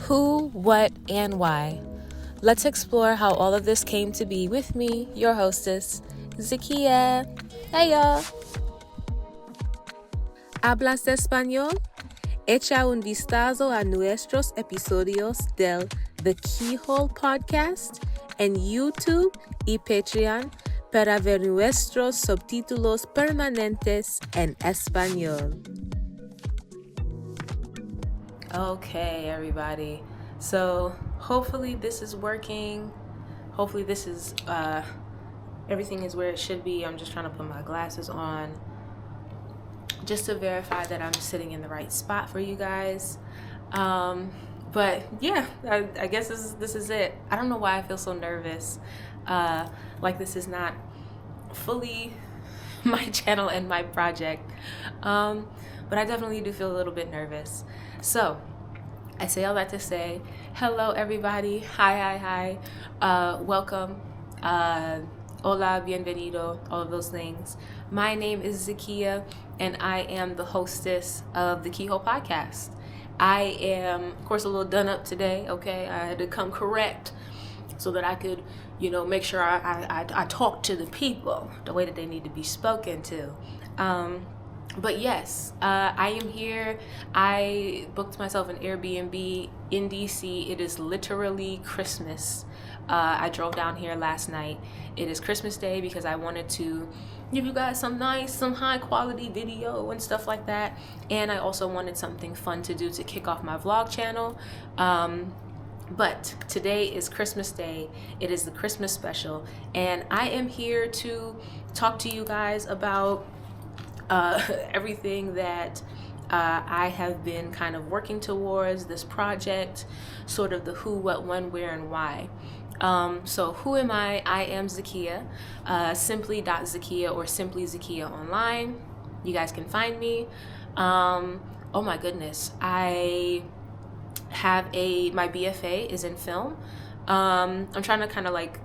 Who, what, and why. Let's explore how all of this came to be with me, your hostess, Zakiya. Hey y'all. ¿Hablas español? Echa un vistazo a nuestros episodios del The Keyhole podcast en YouTube y Patreon para ver nuestros subtítulos permanentes en español. Okay, everybody. So hopefully this is working. Hopefully this is everything is where it should be. I'm just trying to put my glasses on just to verify that I'm sitting in the right spot for you guys. But yeah, I guess this is it. I don't know why I feel so nervous. Like this is not fully my channel and my project. But I definitely do feel a little bit nervous. So I say all that to say, hello everybody. Hi. Welcome. Hola, bienvenido, all of those things. My name is Zakiya, and I am the hostess of the Keyhole podcast. I am, of course, a little done up today, okay? I had to come correct so that I could, make sure I talk to the people the way that they need to be spoken to. But yes, I am here. I booked myself an Airbnb in DC. It is literally Christmas. I drove down here last night. It is Christmas Day because I wanted to give you guys some high quality video and stuff like that. And I also wanted something fun to do to kick off my vlog channel. But today is Christmas Day. It is the Christmas special. And I am here to talk to you guys about everything that I have been kind of working towards, this project, sort of the who, what, when, where, and why. So who am I? I am Zakiya, simply.Zakiya or simply Zakiya online. You guys can find me. Oh my goodness. I have my BFA is in film. I'm trying to kind of like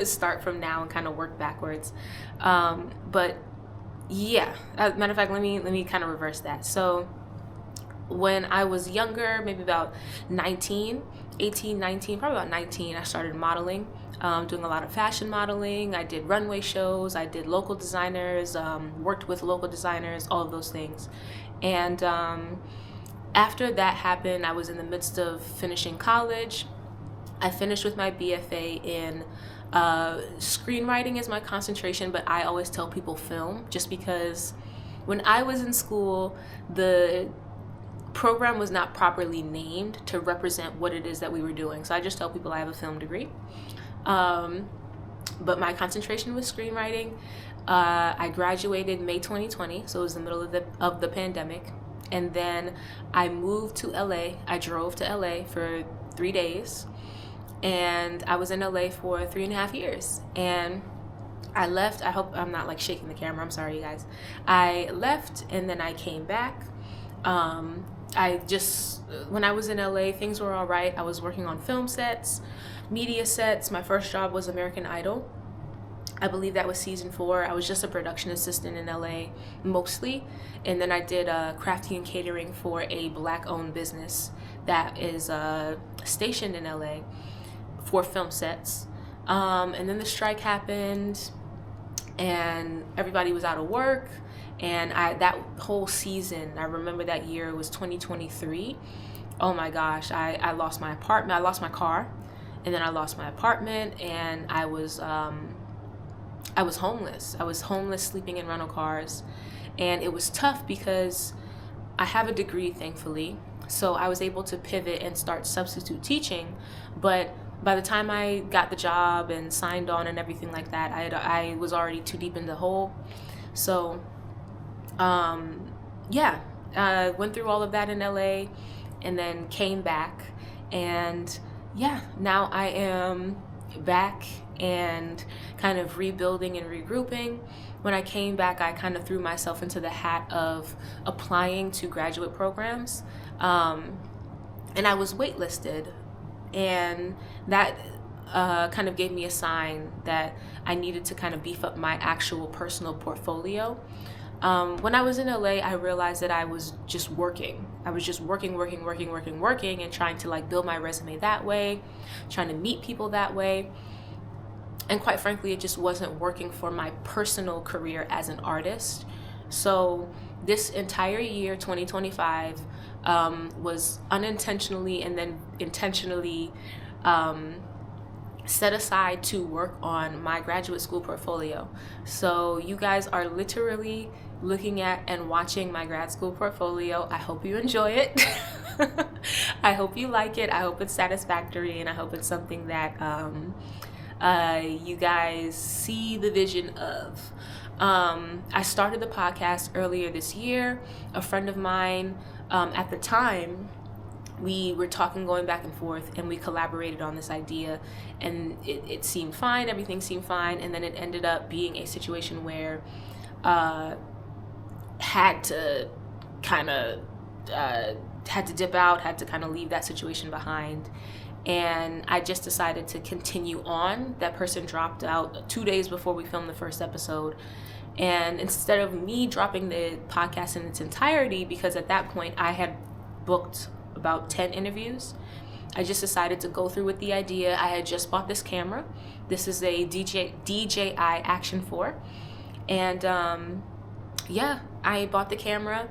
start from now and kind of work backwards. But yeah, matter of fact, let me kind of reverse that. So when I was younger, maybe about 19, probably about 19, I started modeling, doing a lot of fashion modeling. I did runway shows, I did local designers, worked with local designers, all of those things. And after that happened, I was in the midst of finishing college. I finished with my BFA in screenwriting is my concentration, but I always tell people film, just because when I was in school, the program was not properly named to represent what it is that we were doing. So I just tell people I have a film degree. But my concentration was screenwriting. I graduated May 2020, so it was the middle of the pandemic. And then I moved to LA. I drove to LA for 3 days. And I was in LA for 3.5 years. And I left. I hope I'm not like shaking the camera. I'm sorry, you guys. I left and then I came back. When I was in LA, things were all right. I was working on film sets, media sets. My first job was American Idol. I believe that was season 4. I was just a production assistant in LA mostly. And then I did crafting and catering for a Black-owned business that is stationed in LA for film sets. And then the strike happened and everybody was out of work. And that whole season, I remember that year, it was 2023. Oh my gosh, I lost my apartment. I lost my car, and then I lost my apartment, and I was homeless. I was homeless, sleeping in rental cars. And it was tough because I have a degree, thankfully. So I was able to pivot and start substitute teaching. But by the time I got the job and signed on and everything like that, I was already too deep in the hole. So went through all of that in LA and then came back. And yeah, now I am back and kind of rebuilding and regrouping. When I came back, I kind of threw myself into the hat of applying to graduate programs. And I was waitlisted. And that kind of gave me a sign that I needed to kind of beef up my actual personal portfolio. When I was in LA, I realized that I was just working. I was just working, and trying to like build my resume that way, trying to meet people that way. And quite frankly, it just wasn't working for my personal career as an artist. So this entire year, 2025, was unintentionally and then intentionally set aside to work on my graduate school portfolio. So you guys are literally looking at and watching my grad school portfolio. I hope you enjoy it. I hope you like it. I hope it's satisfactory, and I hope it's something that you guys see the vision of. I started the podcast earlier this year. A friend of mine, at the time, we were talking, going back and forth, and we collaborated on this idea, and it seemed fine. Everything seemed fine. And then it ended up being a situation where had to dip out, had to kind of leave that situation behind. And I just decided to continue on. That person dropped out 2 days before we filmed the first episode. And instead of me dropping the podcast in its entirety, because at that point I had booked about 10 interviews, I just decided to go through with the idea. I had just bought this camera. This is a DJI Action 4. And I bought the camera.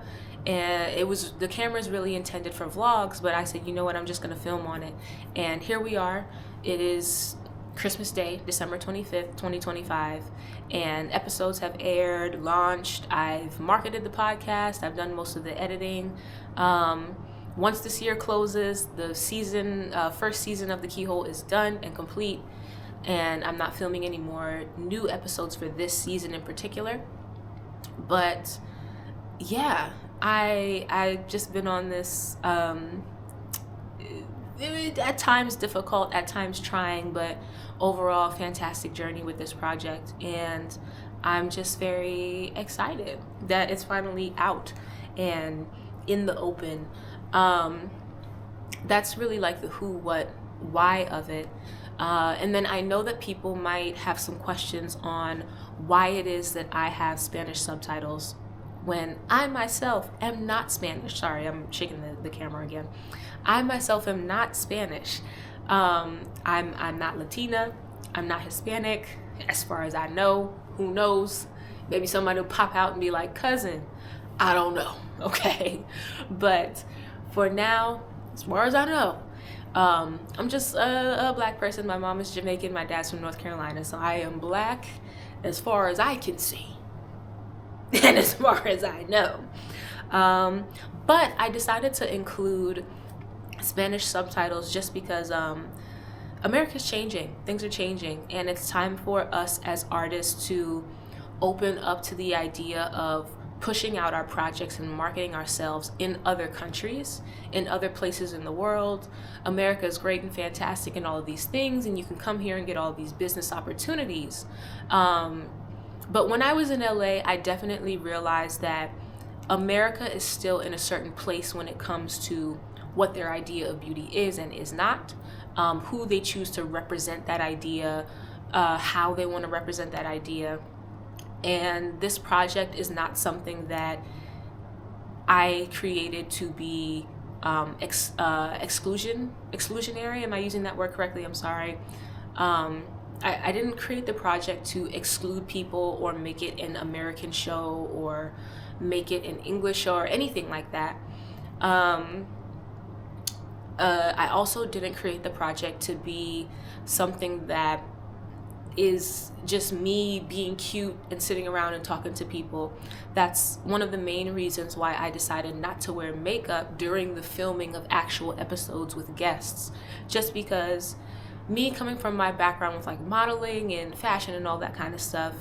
And the camera is really intended for vlogs, but I said, you know what, I'm just gonna film on it. And here we are. It is Christmas Day, December 25th, 2025, and episodes have aired, launched. I've marketed the podcast. I've done most of the editing. Once this year closes, the first season of the Keyhole is done and complete, and I'm not filming any more new episodes for this season in particular. But yeah, I've just been on this at times difficult, at times trying, but overall fantastic journey with this project. And I'm just very excited that it's finally out and in the open. That's really like the who, what, why of it. And then I know that people might have some questions on why it is that I have Spanish subtitles when I myself am not Spanish. Sorry, I'm shaking the camera again. I myself am not Spanish. I'm not Latina. I'm not Hispanic, as far as I know. Who knows? Maybe somebody will pop out and be like, cousin. I don't know. Okay. But for now, as far as I know, I'm just a black person. My mom is Jamaican. My dad's from North Carolina. So I am black as far as I can see. And as far as I know. But I decided to include Spanish subtitles just because America's changing. Things are changing. And it's time for us as artists to open up to the idea of pushing out our projects and marketing ourselves in other countries, in other places in the world. America is great and fantastic and all of these things, and you can come here and get all of these business opportunities. But when I was in LA, I definitely realized that America is still in a certain place when it comes to what their idea of beauty is and is not, who they choose to represent that idea, how they want to represent that idea. And this project is not something that I created to be exclusionary. Am I using that word correctly? I'm sorry. I didn't create the project to exclude people or make it an American show or make it an English show or anything like that. I also didn't create the project to be something that is just me being cute and sitting around and talking to people. That's one of the main reasons why I decided not to wear makeup during the filming of actual episodes with guests. Just because me coming from my background with like modeling and fashion and all that kind of stuff,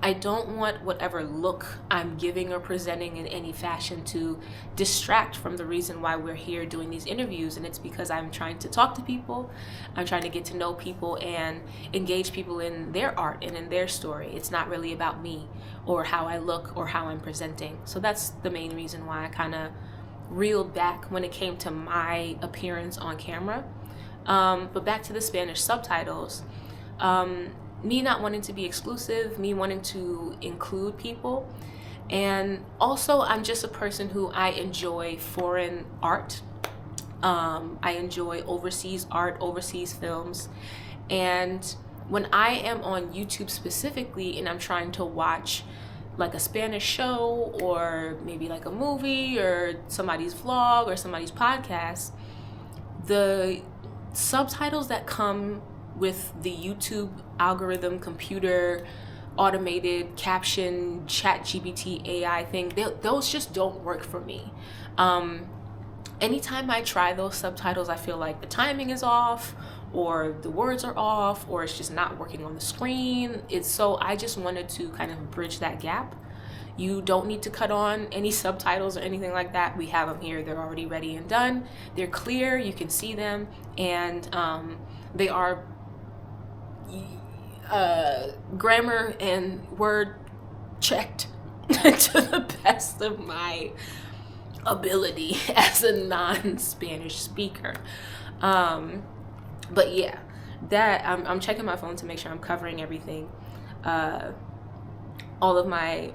I don't want whatever look I'm giving or presenting in any fashion to distract from the reason why we're here doing these interviews. And it's because I'm trying to talk to people, I'm trying to get to know people and engage people in their art and in their story. It's not really about me or how I look or how I'm presenting. So that's the main reason why I kind of reeled back when it came to my appearance on camera. But back to the Spanish subtitles. Me not wanting to be exclusive, me wanting to include people, And also, I'm just a person who I enjoy foreign art. I enjoy overseas art, overseas films. And when I am on YouTube specifically and I'm trying to watch like a Spanish show or maybe like a movie or somebody's vlog or somebody's podcast, the subtitles that come with the YouTube algorithm, computer automated caption, chat GPT AI thing, those just don't work for me. Anytime I try those subtitles, I feel like the timing is off, or the words are off, or it's just not working on the screen. So I just wanted to kind of bridge that gap. You don't need to cut on any subtitles or anything like that. We have them here. They're already ready and done. They're clear. You can see them, and they are grammar and word checked to the best of my ability as a non-Spanish speaker. But yeah, that I'm checking my phone to make sure I'm covering everything, all of my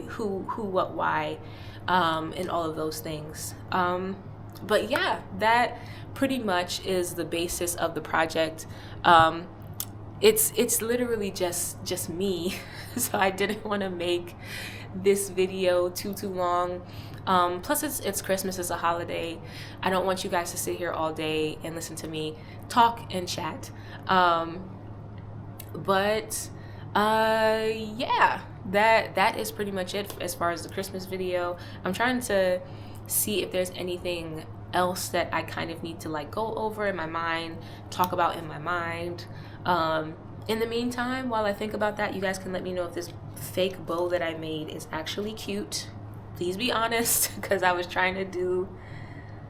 who, what, why, and all of those things. But yeah, that pretty much is the basis of the project. It's literally just me, so I didn't want to make this video too long. Plus it's Christmas, it's a holiday. I don't want you guys to sit here all day and listen to me talk and chat. But yeah, that is pretty much it as far as the Christmas video. I'm trying to see if there's anything else that I kind of need to like go over in my mind, talk about in my mind. In the meantime, while I think about that, you guys can let me know if this fake bow that I made is actually cute. Please be honest, because I was trying to do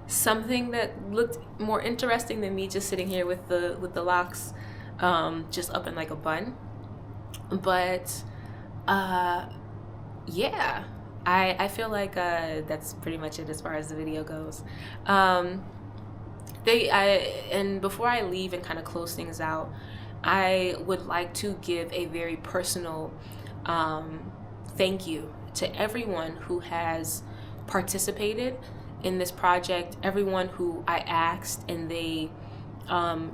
something that looked more interesting than me just sitting here with the locks just up in like a bun. But yeah, I feel like that's pretty much it as far as the video goes. And before I leave and kind of close things out, I would like to give a very personal thank you to everyone who has participated in this project, everyone who I asked and they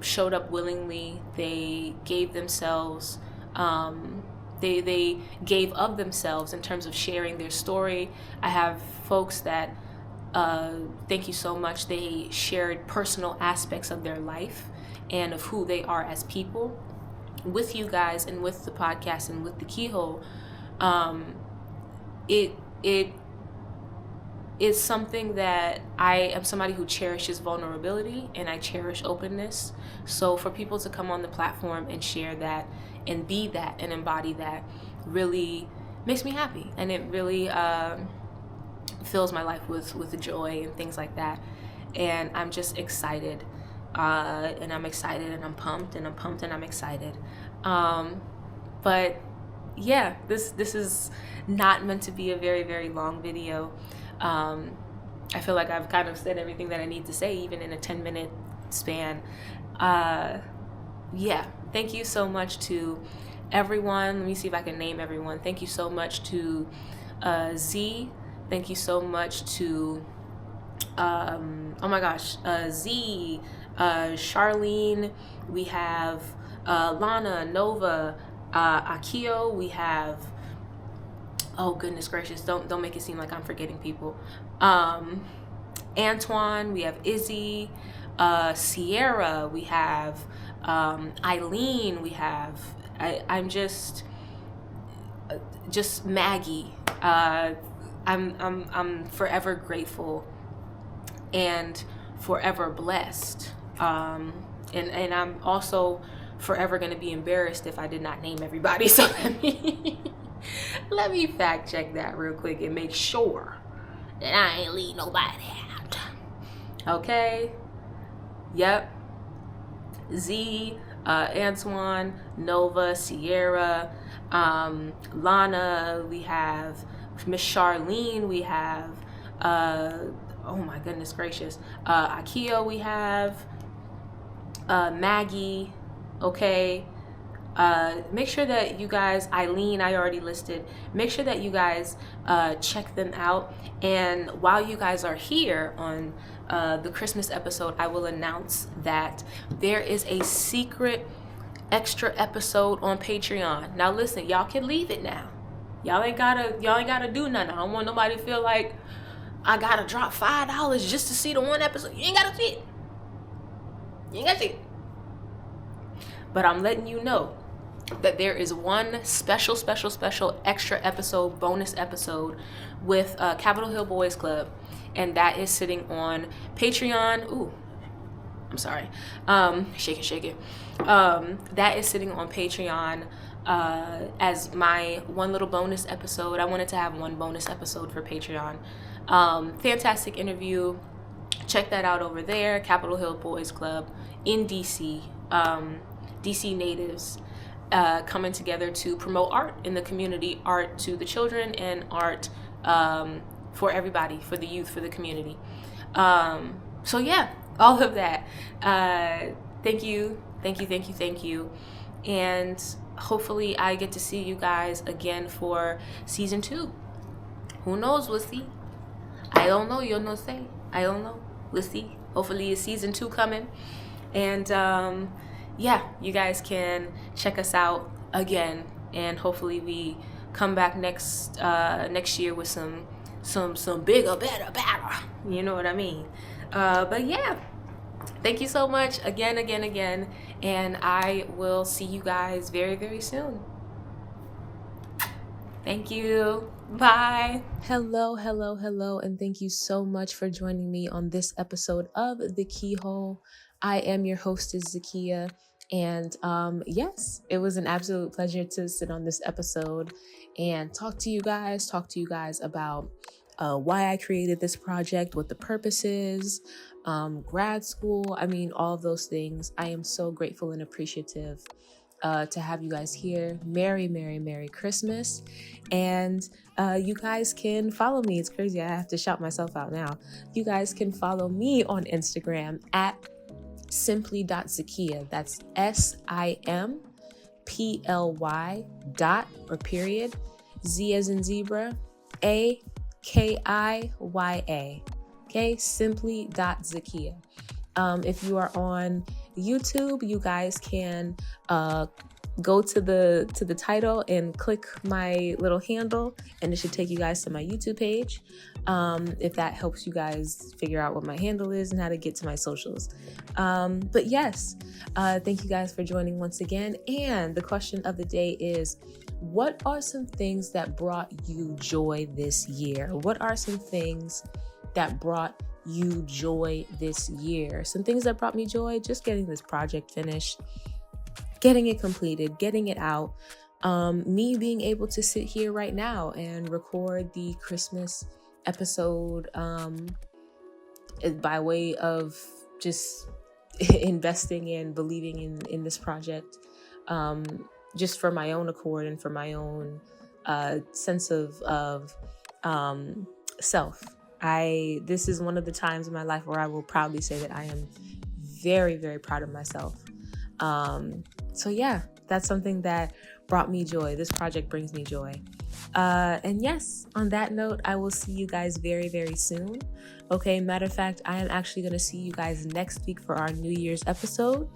showed up willingly. They gave themselves, they gave of themselves in terms of sharing their story. I have folks that, thank you so much, they shared personal aspects of their life and of who they are as people with you guys and with the podcast and with the Keyhole. It is something that I am somebody who cherishes vulnerability and I cherish openness. So for people to come on the platform and share that and be that and embody that really makes me happy, and it really fills my life with joy and things like that. And I'm just excited. And I'm excited and I'm pumped and I'm pumped and I'm excited. But yeah, this is not meant to be a very, very long video. I feel like I've kind of said everything that I need to say, even in a 10-minute span. Yeah, thank you so much to everyone. Let me see if I can name everyone. Thank you so much to Z. Thank you so much to oh my gosh, Z, Charlene. We have Lana, Nova, Zakiya. We have, oh goodness gracious, don't make it seem like I'm forgetting people. Antoine, we have Izzy, Sierra, we have Eileen, we have I'm just Maggie. I'm forever grateful and forever blessed. And I'm also forever going to be embarrassed if I did not name everybody. So let me fact check that real quick and make sure that I ain't leave nobody out. Okay. Yep. Z, Antoine, Nova, Sierra, Lana, we have Miss Charlene, we have oh my goodness gracious, Zakiya, we have Maggie, okay, Make sure that you guys, Eileen, I already listed, make sure that you guys check them out. And while you guys are here on the Christmas episode, I will announce that there is a secret extra episode on Patreon. Now listen, y'all can leave it now. Y'all ain't gotta do nothing. I don't want nobody to feel like I gotta drop $5 just to see the one episode. You ain't gotta see it. You ain't gotta see it. But I'm letting you know that there is one special extra episode, bonus episode with Capitol Hill Boys Club, and that is sitting on Patreon. Ooh, I'm sorry. Shake it. That is sitting on Patreon as my one little bonus episode. I wanted to have one bonus episode for Patreon. Fantastic interview. Check that out over there. Capitol Hill Boys Club in DC. DC natives coming together to promote art in the community, art to the children, and art for everybody, for the youth, for the community. So yeah, all of that. Thank you. And hopefully I get to see you guys again for season 2. Who knows? We'll see. I don't know. You'll know. Say I don't know. We'll see. Hopefully it's season 2 coming. And yeah, you guys can check us out again, and hopefully we come back next year with some bigger, better. You know what I mean? But yeah, thank you so much again, and I will see you guys very, very soon. Thank you. Bye. Hello, and thank you so much for joining me on this episode of The Keyhole. I am your hostess, Zakiya, and yes, it was an absolute pleasure to sit on this episode and talk to you guys about why I created this project, what the purpose is, grad school, all of those things. I am so grateful and appreciative to have you guys here. Merry Christmas. And you guys can follow me. It's crazy, I have to shout myself out now. You guys can follow me on Instagram at simply.zakiya. That's SIMPLY dot or period Z as in zebra AKIYA. Okay, simply.zakiya. If you are on YouTube, you guys can go to the title and click my little handle, and it should take you guys to my YouTube page. If that helps you guys figure out what my handle is and how to get to my socials. But yes, thank you guys for joining once again. And the question of the day is, what are some things that brought you joy this year? What are some things that brought you joy this year? Some things that brought me joy: just getting this project finished, getting it completed, getting it out, me being able to sit here right now and record the Christmas episode by way of just investing and believing in this project, just for my own accord and for my own sense of self. This is one of the times in my life where I will proudly say that I am very, very proud of myself. So yeah, that's something that brought me joy. This project brings me joy. And yes, on that note, I will see you guys very, very soon. Okay, matter of fact, I am actually going to see you guys next week for our New Year's episode,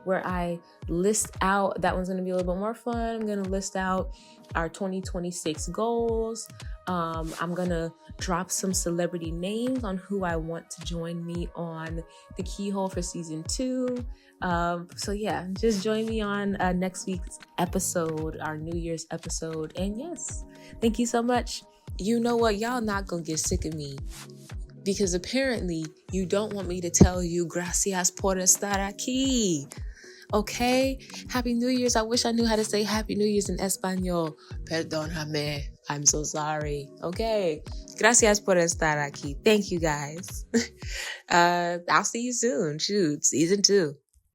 where I list out, that one's going to be a little bit more fun. I'm going to list out our 2026 goals. I'm going to drop some celebrity names on who I want to join me on the Keyhole for season 2. So yeah, just join me on next week's episode, our New Year's episode. And yes, thank you so much. You know what? Y'all not gonna get sick of me, because apparently you don't want me to tell you gracias por estar aquí. Okay? Happy New Year's. I wish I knew how to say Happy New Year's in Espanol. Perdóname. I'm so sorry. Okay. Gracias por estar aquí. Thank you guys. I'll see you soon. Shoot, season 2.